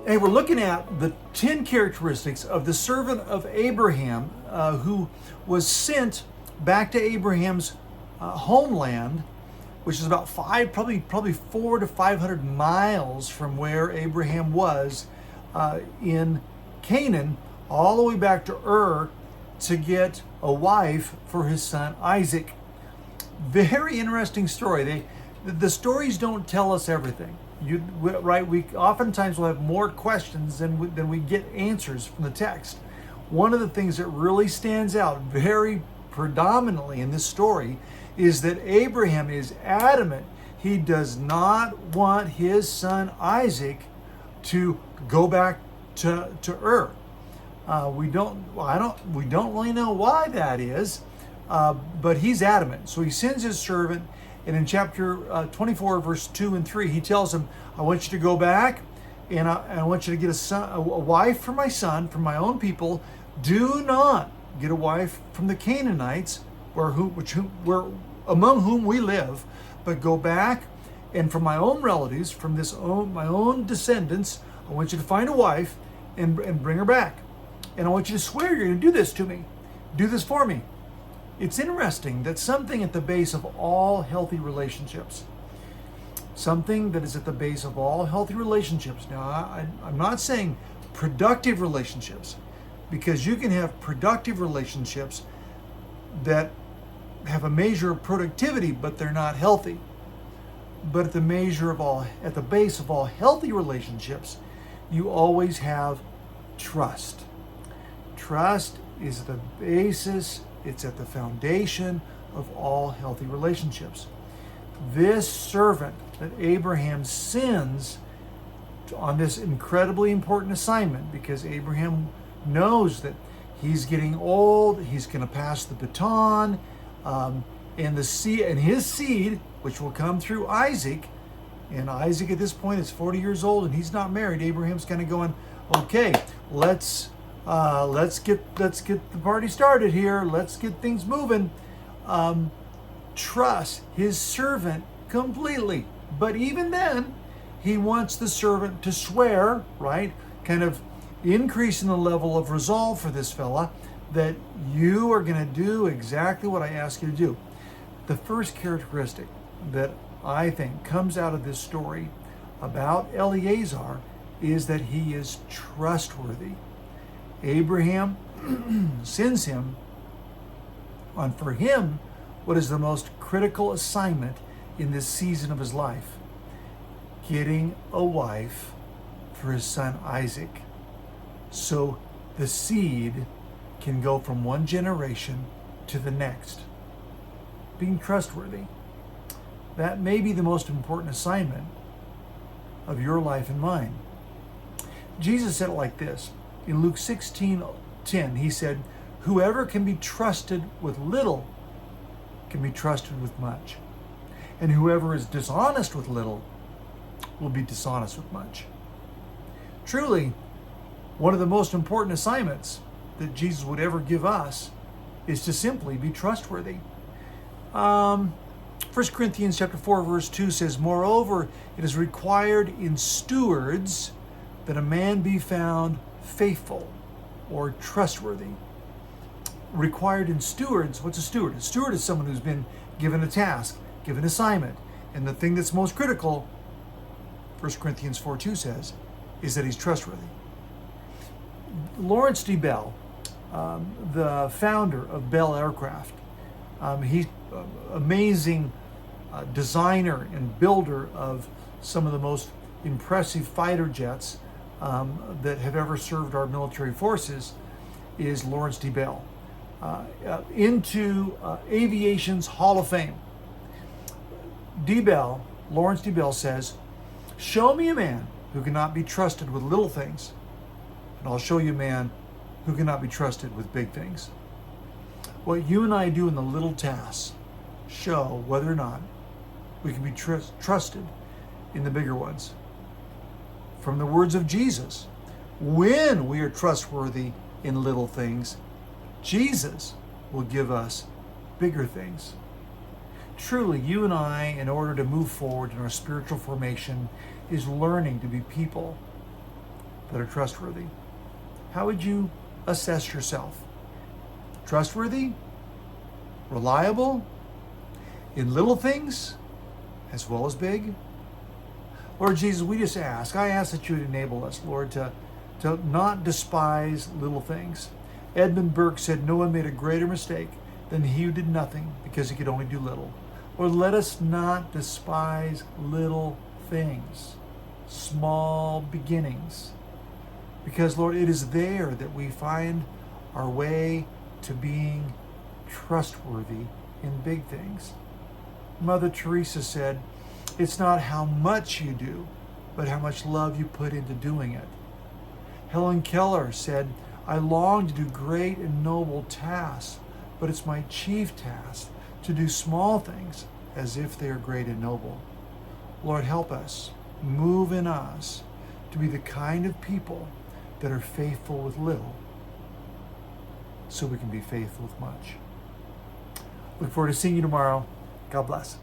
Hey, we're looking at the 10 characteristics of the servant of Abraham who was sent back to Abraham's homeland, which is about probably 400 to 500 miles from where Abraham was in Canaan, all the way back to Ur to get a wife for his son Isaac. Very interesting story. The stories don't tell us everything. Right? We oftentimes will have more questions than we get answers from the text. One of the things that really stands out very predominantly in this story is that Abraham is adamant. He does not want his son Isaac to go back to Ur. We don't really know why that is, but he's adamant. So he sends his servant, and in chapter 24, verse 2 and 3, he tells him, I want you to go back, and I want you to get a wife for my son, from my own people. Do not get a wife from the Canaanites, among whom we live, but go back, and from my own relatives, from my own descendants, I want you to find a wife and bring her back. And I want you to swear you're going to do this to me. Do this for me. It's interesting that something at the base of all healthy relationships, something that is at the base of all healthy relationships. Now, I'm not saying productive relationships, because you can have productive relationships that have a measure of productivity, but they're not healthy. But at the base of all healthy relationships, you always have trust. Trust is the basis, it's at the foundation of all healthy relationships. This servant that Abraham sends on this incredibly important assignment, because Abraham knows that he's getting old, he's going to pass the baton, and his seed, which will come through Isaac, and Isaac at this point is 40 years old and he's not married. Abraham's kind of going, okay, let's get the party started here. Let's get things moving. Trust his servant completely. But even then, he wants the servant to swear, right? Kind of increasing the level of resolve for this fella, that you are going to do exactly what I ask you to do. The first characteristic that I think comes out of this story about Eleazar is that he is trustworthy. Abraham sends him on, for him, what is the most critical assignment in this season of his life: getting a wife for his son Isaac, so the seed can go from one generation to the next. Being trustworthy. That may be the most important assignment of your life and mine. Jesus said it like this. In Luke 16:10, he said, whoever can be trusted with little can be trusted with much. And whoever is dishonest with little will be dishonest with much. Truly, one of the most important assignments that Jesus would ever give us is to simply be trustworthy. 1 Corinthians chapter 4, verse 2 says, moreover, it is required in stewards that a man be found faithful or trustworthy. Required in stewards. What's a steward? A steward is someone who's been given a task, given an assignment. And the thing that's most critical, 1 Corinthians 4:2 says, is that he's trustworthy. Lawrence D. Bell, the founder of Bell Aircraft, he's an amazing designer and builder of some of the most impressive fighter jets that have ever served our military forces, is Lawrence D. Bell. Into aviation's Hall of Fame. Lawrence D. Bell says, show me a man who cannot be trusted with little things, and I'll show you a man who cannot be trusted with big things. What you and I do in the little tasks show whether or not we can be trusted in the bigger ones. From the words of Jesus, when we are trustworthy in little things, Jesus will give us bigger things. Truly, you and I, in order to move forward in our spiritual formation, is learning to be people that are trustworthy? How would you assess yourself? Trustworthy? Reliable? In little things as well as big? Lord Jesus, we just ask. I ask that you would enable us, Lord, to not despise little things. Edmund Burke said, no one made a greater mistake than he who did nothing because he could only do little. Lord, let us not despise little things, small beginnings, because, Lord, it is there that we find our way to being trustworthy in big things. Mother Teresa said, it's not how much you do, but how much love you put into doing it. Helen Keller said, I long to do great and noble tasks, but it's my chief task to do small things as if they are great and noble. Lord, help us, move in us to be the kind of people that are faithful with little so we can be faithful with much. Look forward to seeing you tomorrow. God bless.